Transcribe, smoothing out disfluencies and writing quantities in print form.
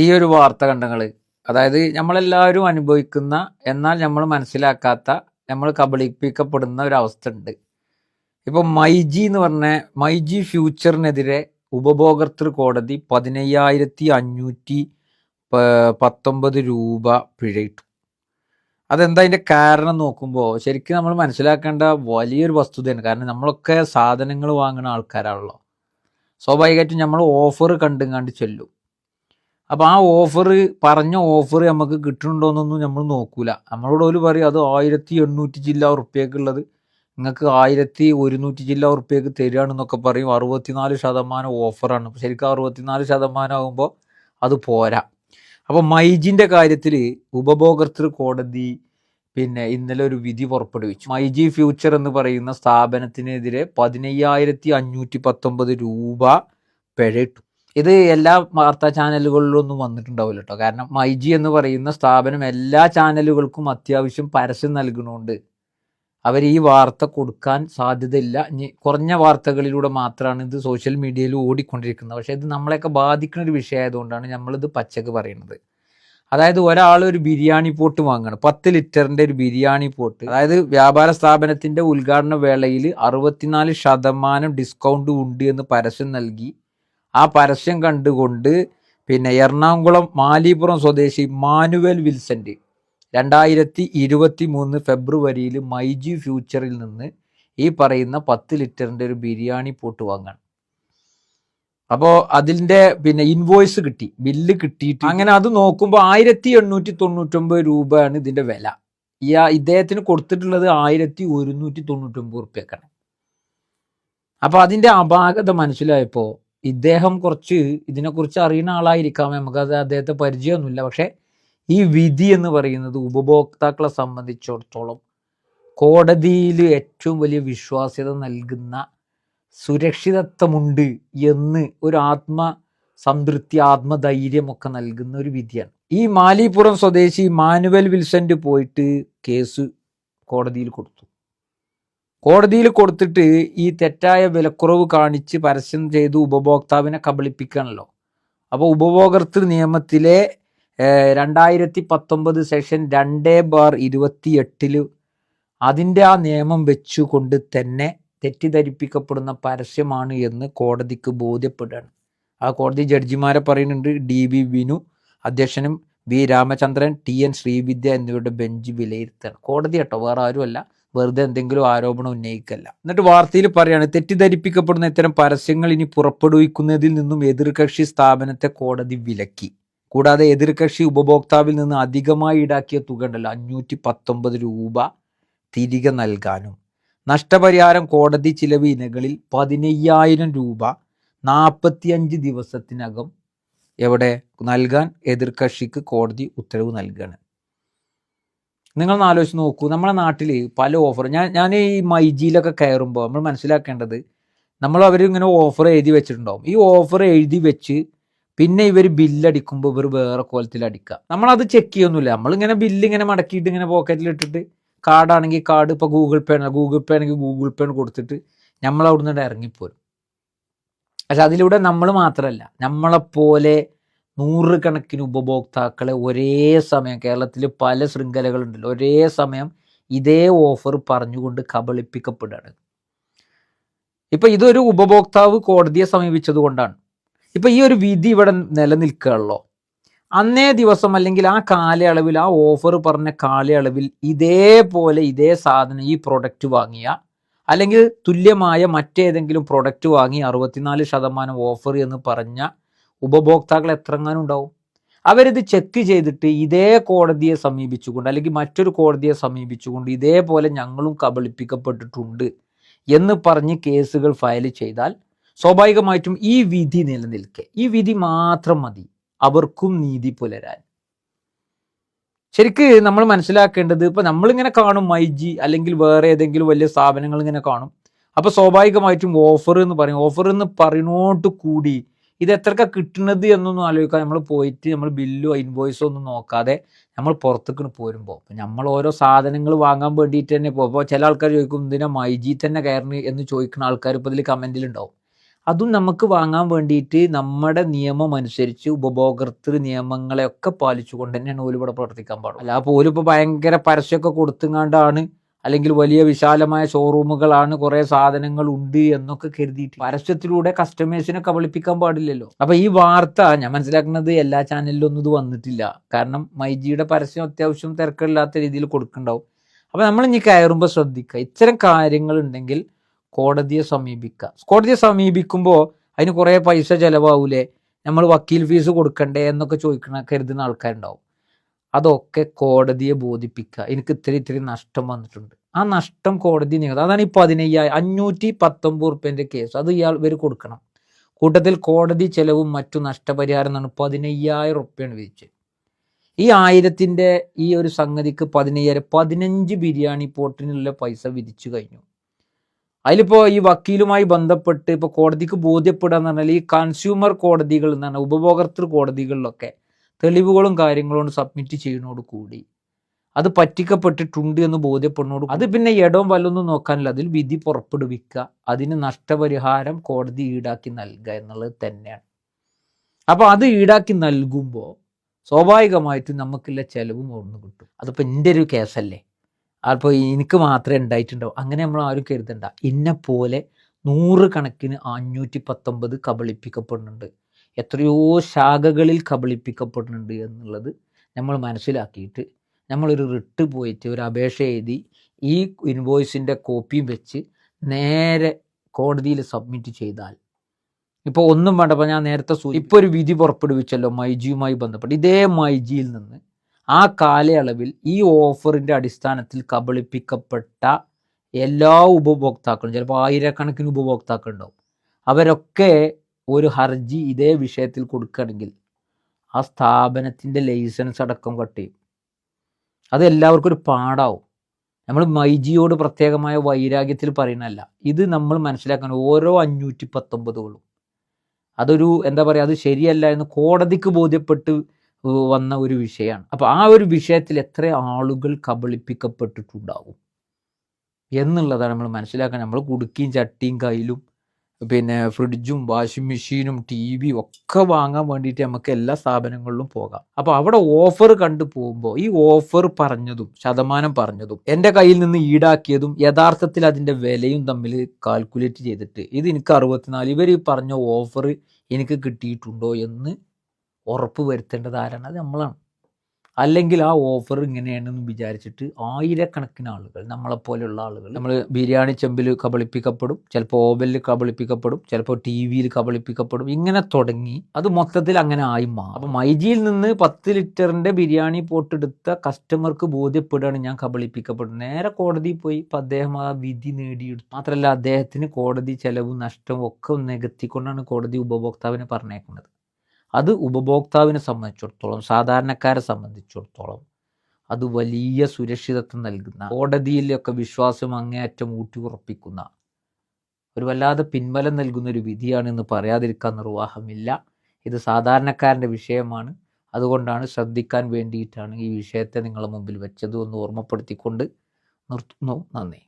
ഈ ഒരു വാർത്ത കണ്ടങ്ങൾ, അതായത് നമ്മളെല്ലാവരും അനുഭവിക്കുന്ന, എന്നാൽ നമ്മൾ മനസ്സിലാക്കാത്ത, നമ്മൾ കബളിപ്പിക്കപ്പെടുന്ന ഒരു അവസ്ഥ ഉണ്ട്. ഇപ്പൊ മൈജി എന്ന് പറഞ്ഞ മൈജി ഫ്യൂച്ചറിനെതിരെ ഉപഭോക്തൃ കോടതി 15,519 രൂപ പിഴയിട്ടു. അതെന്താ അതിന്റെ കാരണം നോക്കുമ്പോൾ ശരിക്കും നമ്മൾ മനസ്സിലാക്കേണ്ട വലിയൊരു വസ്തുതയാണ്. കാരണം നമ്മളൊക്കെ സാധനങ്ങൾ വാങ്ങുന്ന ആൾക്കാരാണല്ലോ. സ്വാഭാവികമായിട്ടും നമ്മൾ ഓഫർ കണ്ടും ചെല്ലും. അപ്പോൾ ആ ഓഫർ, പറഞ്ഞ ഓഫർ നമുക്ക് കിട്ടുന്നുണ്ടോയെന്നൊന്നും നമ്മൾ നോക്കൂല. നമ്മളോട് ഒരു പറയും അത് 1,800 ചില്ല ഉറുപ്പ്യക്കുള്ളത് നിങ്ങൾക്ക് 1,100 ചില്ല ഉറുപ്പ്യക്ക് തരികയാണെന്നൊക്കെ പറയും. 64% ഓഫറാണ്. ശരിക്കും 64% ആകുമ്പോൾ അത് പോരാ. അപ്പോൾ മൈജിൻ്റെ കാര്യത്തിൽ ഉപഭോക്തൃ കോടതി ഇന്നലെ ഒരു വിധി പുറപ്പെടുവിച്ചു. മൈജി ഫ്യൂച്ചർ എന്ന് പറയുന്ന സ്ഥാപനത്തിനെതിരെ 15,519 രൂപ പിഴയിട്ടു. ഇത് എല്ലാ വാർത്താ ചാനലുകളിലൊന്നും വന്നിട്ടുണ്ടാവില്ല കേട്ടോ. കാരണം മൈജി എന്ന് പറയുന്ന സ്ഥാപനം എല്ലാ ചാനലുകൾക്കും അത്യാവശ്യം പരസ്യം നൽകുന്നുണ്ട്. അവർ ഈ വാർത്ത കൊടുക്കാൻ സാധ്യതയില്ല. ഇനി കുറഞ്ഞ വാർത്തകളിലൂടെ മാത്രമാണ് ഇത് സോഷ്യൽ മീഡിയയിൽ ഓടിക്കൊണ്ടിരിക്കുന്നത്. പക്ഷേ ഇത് നമ്മളെയൊക്കെ ബാധിക്കുന്ന ഒരു വിഷയമായതുകൊണ്ടാണ് നമ്മളിത് പച്ചക്ക് പറയുന്നത്. അതായത് ഒരാൾ ഒരു ബിരിയാണി പോട്ട് വാങ്ങണം, 10 ലിറ്ററിൻ്റെ ഒരു ബിരിയാണി പോട്ട്. അതായത് വ്യാപാര സ്ഥാപനത്തിൻ്റെ ഉദ്ഘാടന വേളയിൽ 64% ഡിസ്കൗണ്ട് ഉണ്ട് എന്ന് പരസ്യം നൽകി. ആ പരസ്യം കണ്ടുകൊണ്ട് എറണാകുളം മാലിപ്പുറം സ്വദേശി മാനുവൽ വിൽസന്റ് 2023 ഫെബ്രുവരിയിൽ മൈജി ഫ്യൂച്ചറിൽ നിന്ന് ഈ പറയുന്ന 10 ലിറ്ററിൻ്റെ ഒരു ബിരിയാണി പോട്ട് വാങ്ങണം. അപ്പോൾ അതിൻ്റെ ഇൻവോയ്സ് കിട്ടി, ബില്ല് കിട്ടിയിട്ട് അങ്ങനെ അത് നോക്കുമ്പോൾ 1,899 രൂപയാണ് ഇതിൻ്റെ വില. ഇദ്ദേഹത്തിന് കൊടുത്തിട്ടുള്ളത് 1,199 റുപ്യക്കാണ്. അപ്പോൾ അതിൻ്റെ അപാകത മനസ്സിലായപ്പോൾ ഇദ്ദേഹം കുറച്ച് ഇതിനെക്കുറിച്ച് അറിയുന്ന ആളായിരിക്കാം, നമുക്കത് അദ്ദേഹത്തെ പരിചയമൊന്നുമില്ല. പക്ഷേ ഈ വിധി എന്ന് പറയുന്നത് ഉപഭോക്താക്കളെ സംബന്ധിച്ചിടത്തോളം കോടതിയിൽ ഏറ്റവും വലിയ വിശ്വാസ്യത നൽകുന്ന, സുരക്ഷിതത്വമുണ്ട് എന്ന് ഒരു ആത്മസംതൃപ്തി, ആത്മധൈര്യമൊക്കെ നൽകുന്ന ഒരു വിധിയാണ്. ഈ മാലിപ്പുറം സ്വദേശി മാനുവൽ വിൽസന്റ് പോയിട്ട് കേസ് കോടതിയിൽ കൊടുത്തു. കോടതിയിൽ കൊടുത്തിട്ട് ഈ തെറ്റായ വിലക്കുറവ് കാണിച്ച് പരസ്യം ചെയ്ത് ഉപഭോക്താവിനെ കബളിപ്പിക്കുകയാണല്ലോ. അപ്പോൾ ഉപഭോക്തൃ നിയമത്തിലെ 2019 സെക്ഷൻ 2/28 അതിൻ്റെ ആ നിയമം വെച്ചുകൊണ്ട് തന്നെ തെറ്റിദ്ധരിപ്പിക്കപ്പെടുന്ന പരസ്യമാണ് എന്ന് കോടതിക്ക് ബോധ്യപ്പെടുകയാണ്. ആ കോടതി ജഡ്ജിമാരെ പറയുന്നുണ്ട്, DB വിനു അധ്യക്ഷനും വി രാമചന്ദ്രൻ, TN ശ്രീവിദ്യ എന്നിവരുടെ ബെഞ്ച് വിലയിരുത്തുകയാണ്. കോടതി കേട്ടോ, വേറെ ആരുമല്ല, വെറുതെ എന്തെങ്കിലും ആരോപണം ഉന്നയിക്കല്ല. എന്നിട്ട് വാർത്തയിൽ പറയാണ്, തെറ്റിദ്ധരിപ്പിക്കപ്പെടുന്ന ഇത്തരം പരസ്യങ്ങൾ ഇനി പുറപ്പെടുവിക്കുന്നതിൽ നിന്നും എതിർകക്ഷി സ്ഥാപനത്തെ കോടതി വിലക്കി. കൂടാതെ എതിർകക്ഷി ഉപഭോക്താവിൽ നിന്ന് അധികമായി ഈടാക്കിയ തുക ഉണ്ടല്ലോ 519 രൂപ തിരികെ നൽകാനും നഷ്ടപരിഹാരം കോടതി ചിലവ് ഇനങ്ങളിൽ 15,000 രൂപ 45 ദിവസത്തിനകം നൽകാൻ എതിർകക്ഷിക്ക് കോടതി ഉത്തരവ് നൽകുകയാണ്. നിങ്ങളൊന്ന് ആലോചിച്ച് നോക്കൂ, നമ്മുടെ നാട്ടിൽ പല ഓഫർ, ഞാൻ ഈ മൈജിയിലൊക്കെ കയറുമ്പോൾ നമ്മൾ മനസ്സിലാക്കേണ്ടത്, അവരിങ്ങനെ ഓഫർ എഴുതി വെച്ചിട്ടുണ്ടാവും. ഈ ഓഫർ എഴുതി വെച്ച് ഇവർ ബില്ലടിക്കുമ്പോൾ ഇവർ വേറെ കോലത്തിൽ അടിക്കുക. നമ്മളത് ചെക്ക് ചെയ്യൊന്നുമില്ല. നമ്മളിങ്ങനെ ബില്ലിങ്ങനെ മടക്കിയിട്ട് ഇങ്ങനെ പോക്കറ്റിലിട്ടിട്ട്, കാർഡാണെങ്കിൽ കാർഡ്, ഇപ്പോൾ ഗൂഗിൾ പേ ആണെങ്കിൽ ഗൂഗിൾ പേ കൊടുത്തിട്ട് നമ്മൾ അവിടെ നിന്ന് ഇറങ്ങിപ്പോരും. പക്ഷെ അതിലൂടെ നമ്മൾ മാത്രമല്ല, നമ്മളെപ്പോലെ നൂറുകണക്കിന് ഉപഭോക്താക്കളെ ഒരേ സമയം, കേരളത്തിൽ പല ശൃംഖലകളുണ്ടല്ലോ, ഒരേ സമയം ഇതേ ഓഫർ പറഞ്ഞുകൊണ്ട് കബളിപ്പിക്കപ്പെടുകയാണ്. ഇപ്പം ഇതൊരു ഉപഭോക്താവ് കോടതിയെ സമീപിച്ചത് കൊണ്ടാണ്. ഇപ്പം ഈ ഒരു വിധി ഇവിടെ നിലനിൽക്കുകയുള്ളൂ. അന്നേ ദിവസം അല്ലെങ്കിൽ ആ കാലയളവിൽ, ആ ഓഫർ പറഞ്ഞ കാലയളവിൽ ഇതേപോലെ ഇതേ സാധനം, ഈ പ്രൊഡക്റ്റ് വാങ്ങിയ അല്ലെങ്കിൽ തുല്യമായ മറ്റേതെങ്കിലും പ്രൊഡക്റ്റ് വാങ്ങി 64% ഓഫർ എന്ന് പറഞ്ഞ ഉപഭോക്താക്കൾ എത്രങ്ങാനും ഉണ്ടാവും. അവരിത് ചെക്ക് ചെയ്തിട്ട് ഇതേ കോടതിയെ സമീപിച്ചുകൊണ്ട് അല്ലെങ്കിൽ മറ്റൊരു കോടതിയെ സമീപിച്ചുകൊണ്ട് ഇതേപോലെ ഞങ്ങളും കബളിപ്പിക്കപ്പെട്ടിട്ടുണ്ട് എന്ന് പറഞ്ഞ് കേസുകൾ ഫയൽ ചെയ്താൽ സ്വാഭാവികമായിട്ടും ഈ വിധി നിലനിൽക്കെ, ഈ വിധി മാത്രം മതി അവർക്കും നീതി പുലരാൻ. ശരിക്ക് നമ്മൾ മനസ്സിലാക്കേണ്ടത്, ഇപ്പം നമ്മളിങ്ങനെ കാണും മൈജി അല്ലെങ്കിൽ വേറെ ഏതെങ്കിലും വലിയ സ്ഥാപനങ്ങൾ ഇങ്ങനെ കാണും. അപ്പോൾ സ്വാഭാവികമായിട്ടും ഓഫർ എന്ന് പറയും. ഓഫർ എന്ന് പറയുന്നോട്ട് കൂടി ഇത് എത്രക്ക കിട്ടുന്നത് എന്നൊന്നും ആലോചിക്കാൻ നമ്മൾ പോയിട്ട് നമ്മൾ ബില്ലോ ഇൻവോയ്സോ ഒന്നും നോക്കാതെ നമ്മൾ പുറത്തേക്ക് പോരുമ്പോൾ നമ്മൾ ഓരോ സാധനങ്ങൾ വാങ്ങാൻ വേണ്ടിയിട്ട് തന്നെ പോകുമ്പോൾ ചില ആൾക്കാർ ചോദിക്കും, എന്തിനാ മൈജി തന്നെ കയറുന്നു എന്ന് ചോദിക്കുന്ന ആൾക്കാർ ഇപ്പോൾ ഇതിൽ കമൻറ്റിലുണ്ടാവും. അതും നമുക്ക് വാങ്ങാൻ വേണ്ടിയിട്ട് നമ്മുടെ നിയമം അനുസരിച്ച് ഉപഭോക്തൃ നിയമങ്ങളെയൊക്കെ പാലിച്ചുകൊണ്ട് തന്നെയാണ് ഓല് ഇവിടെ പ്രവർത്തിക്കാൻ പാടുള്ളൂ. അല്ല അപ്പോൾ ഓലിപ്പോൾ ഭയങ്കര പരസ്യമൊക്കെ കൊടുത്തുകൊണ്ടാണ്, അല്ലെങ്കിൽ വലിയ വിശാലമായ ഷോറൂമുകളാണ്, കുറേ സാധനങ്ങൾ ഉണ്ട് എന്നൊക്കെ കരുതിയിട്ട് പരസ്യത്തിലൂടെ കസ്റ്റമേഴ്സിനെ കബളിപ്പിക്കാൻ പാടില്ലല്ലോ. അപ്പൊ ഈ വാർത്ത ഞാൻ മനസ്സിലാക്കുന്നത് എല്ലാ ചാനലിലൊന്നും ഇത് വന്നിട്ടില്ല. കാരണം മൈജിയുടെ പരസ്യം അത്യാവശ്യം തിരക്കില്ലാത്ത രീതിയിൽ കൊടുക്കുന്നുണ്ടാവും. അപ്പൊ നമ്മൾ ഇനി കയറുമ്പോൾ ശ്രദ്ധിക്കുക, ഇത്തരം കാര്യങ്ങൾ ഉണ്ടെങ്കിൽ കോടതിയെ സമീപിക്കുക. കോടതിയെ സമീപിക്കുമ്പോൾ അതിന് കുറേ പൈസ ചിലവാവൂലേ, നമ്മൾ വക്കീൽ ഫീസ് കൊടുക്കണ്ടേ എന്നൊക്കെ കരുതുന്ന ആൾക്കാരുണ്ടാവും. അതൊക്കെ കോടതിയെ ബോധിപ്പിക്കുക. എനിക്ക് ഇത്തിരി നഷ്ടം വന്നിട്ടുണ്ട്, ആ നഷ്ടം കോടതി നിങ്ങൾ, അതാണ് ഈ 519 റുപ്യൻ്റെ കേസ്, അത് ഇവർ കൊടുക്കണം. കൂട്ടത്തിൽ കോടതി ചെലവും മറ്റു നഷ്ടപരിഹാരം എന്നാണ് 15,000 റുപ്യാണ് വിധിച്ചത്. ഈ 1000-ന്റെ ഈ ഒരു സംഗതിക്ക് 15,000 15 ബിരിയാണി പോട്ടിനുള്ള പൈസ വിധിച്ചു കഴിഞ്ഞു. അതിലിപ്പോൾ ഈ വക്കീലുമായി ബന്ധപ്പെട്ട് ഇപ്പോൾ കോടതിക്ക് ബോധ്യപ്പെടുക എന്ന് പറഞ്ഞാൽ ഈ കൺസ്യൂമർ കോടതികൾ എന്ന് പറഞ്ഞാൽ ഉപഭോക്തൃ കോടതികളിലൊക്കെ തെളിവുകളും കാര്യങ്ങളും സബ്മിറ്റ് ചെയ്യുന്നതോട് കൂടി അത് പറ്റിക്കപ്പെട്ടിട്ടുണ്ട് എന്ന് ബോധ്യപ്പെടുന്നതോട് അത് പിന്നെ ഇടവും വല്ലൊന്നും നോക്കാനില്ല, അതിൽ വിധി പുറപ്പെടുവിക്കുക, അതിന് നഷ്ടപരിഹാരം കോടതി ഈടാക്കി നൽകുക എന്നുള്ളത് തന്നെയാണ്. അപ്പോൾ അത് ഈടാക്കി നൽകുമ്പോൾ സ്വാഭാവികമായിട്ടും നമുക്കുള്ള ചെലവും ഒന്ന് കിട്ടും. അതിപ്പോൾ എൻ്റെ ഒരു കേസല്ലേ, അപ്പോൾ എനിക്ക് മാത്രമേ ഉണ്ടായിട്ടുണ്ടാവും, അങ്ങനെ നമ്മൾ ആരും കരുതണ്ട. ഇന്നെപ്പോലെ 100 കണക്കിന് 519 കബളിപ്പിക്കപ്പെടുന്നുണ്ട്, എത്രയോ ശാഖകളിൽ കബളിപ്പിക്കപ്പെടുന്നുണ്ട് എന്നുള്ളത് നമ്മൾ മനസ്സിലാക്കിയിട്ട് നമ്മളൊരു റിട്ട് പോയിട്ട് ഒരു അപേക്ഷ എഴുതി ഈ ഇൻവോയ്സിൻ്റെ കോപ്പിയും വെച്ച് നേരെ കോടതിയിൽ സബ്മിറ്റ് ചെയ്താൽ, ഇപ്പോൾ ഒന്നും വേണ്ട, അപ്പോൾ ഞാൻ നേരത്തെ ഇപ്പോൾ ഒരു വിധി പുറപ്പെടുവിച്ചല്ലോ മൈജിയുമായി ബന്ധപ്പെട്ട്, ഇതേ മൈജിയിൽ നിന്ന് ആ കാലയളവിൽ ഈ ഓഫറിൻ്റെ അടിസ്ഥാനത്തിൽ കബളിപ്പിക്കപ്പെട്ട എല്ലാ ഉപഭോക്താക്കളും, ചിലപ്പോൾ 1000-കണക്കിന് ഉപഭോക്താക്കൾ ഉണ്ടാവും, അവരൊക്കെ ഒരു ഹർജി ഇതേ വിഷയത്തിൽ കൊടുക്കുകയാണെങ്കിൽ ആ സ്ഥാപനത്തിൻ്റെ ലൈസൻസ് അടക്കം കട്ട് ചെയ്യും. അത് എല്ലാവർക്കും ഒരു പാടാവും. നമ്മൾ മൈജിയോട് പ്രത്യേകമായ വൈരാഗ്യത്തിൽ പറയുന്നതല്ല, ഇത് നമ്മൾ മനസ്സിലാക്കാൻ ഓരോ 519കളും അതൊരു എന്താ പറയുക, അത് ശരിയല്ല എന്ന് കോടതിക്ക് ബോധ്യപ്പെട്ട് വന്ന ഒരു വിഷയമാണ്. അപ്പോൾ ആ ഒരു വിഷയത്തിൽ എത്ര ആളുകൾ കബളിപ്പിക്കപ്പെട്ടിട്ടുണ്ടാവും എന്നുള്ളതാണ് നമ്മൾ മനസ്സിലാക്കാൻ. നമ്മൾ കുടുക്കിയും ചട്ടിയും കയ്യിലും പിന്നെ ഫ്രിഡ്ജും വാഷിംഗ് മെഷീനും TV ഒക്കെ വാങ്ങാൻ വേണ്ടിയിട്ട് നമുക്ക് എല്ലാ സ്ഥാപനങ്ങളിലും പോകാം. അപ്പോൾ അവിടെ ഓഫർ കണ്ടു പോകുമ്പോൾ ഈ ഓഫർ പറഞ്ഞതും ശതമാനം പറഞ്ഞതും എൻ്റെ കയ്യിൽ നിന്ന് ഈടാക്കിയതും യഥാർത്ഥത്തിൽ അതിൻ്റെ വിലയും തമ്മിൽ കാൽക്കുലേറ്റ് ചെയ്തിട്ട് ഇത് എനിക്ക് 64, ഇവർ പറഞ്ഞ ഓഫർ എനിക്ക് കിട്ടിയിട്ടുണ്ടോ എന്ന് ഉറപ്പ് വരുത്തേണ്ടത് ആരാണ്? അത് നമ്മളാണ്. അല്ലെങ്കിൽ ആ ഓഫർ ഇങ്ങനെയാണെന്ന് വിചാരിച്ചിട്ട് 1000-കണക്കിന് ആളുകൾ, നമ്മളെപ്പോലെയുള്ള ആളുകൾ, നമ്മൾ ബിരിയാണി ചെമ്പിൽ കബളിപ്പിക്കപ്പെടും, ചിലപ്പോൾ ഓവനിൽ കബളിപ്പിക്കപ്പെടും, ചിലപ്പോൾ TV-യിൽ കബളിപ്പിക്കപ്പെടും, ഇങ്ങനെ തുടങ്ങി അത് മൊത്തത്തിൽ അങ്ങനെ ആയി മാറും. അപ്പോൾ മൈജിയിൽ നിന്ന് 10 ലിറ്ററിൻ്റെ ബിരിയാണി പോട്ടെടുത്ത കസ്റ്റമർക്ക് ബോധ്യപ്പെടുകയാണ് ഞാൻ കബളിപ്പിക്കപ്പെടും, നേരെ കോടതിയിൽ പോയി ഇപ്പോൾ അദ്ദേഹം ആ വിധി നേടിയെടുത്തു. മാത്രമല്ല അദ്ദേഹത്തിന് കോടതി ചെലവും നഷ്ടവും ഒക്കെ നികത്തിക്കൊണ്ടാണ് കോടതി ഉപഭോക്താവിനെ പറഞ്ഞേക്കുന്നത്. അത് ഉപഭോക്താവിനെ സംബന്ധിച്ചിടത്തോളം, സാധാരണക്കാരെ സംബന്ധിച്ചിടത്തോളം അത് വലിയ സുരക്ഷിതത്വം നൽകുന്ന, കോടതിയിലൊക്കെ വിശ്വാസം അങ്ങേയറ്റം ഊട്ടിയുറപ്പിക്കുന്ന, ഒരു വല്ലാതെ പിൻബലം നൽകുന്ന ഒരു വിധിയാണെന്ന് പറയാതിരിക്കാൻ നിർവാഹമില്ല. ഇത് സാധാരണക്കാരൻ്റെ വിഷയമാണ്, അതുകൊണ്ടാണ് ശ്രദ്ധിക്കാൻ വേണ്ടിയിട്ടാണ് ഈ വിഷയത്തെ നിങ്ങളുടെ മുമ്പിൽ വെച്ചത് എന്ന് ഓർമ്മപ്പെടുത്തിക്കൊണ്ട് നിർത്തുന്നു. നന്ദി.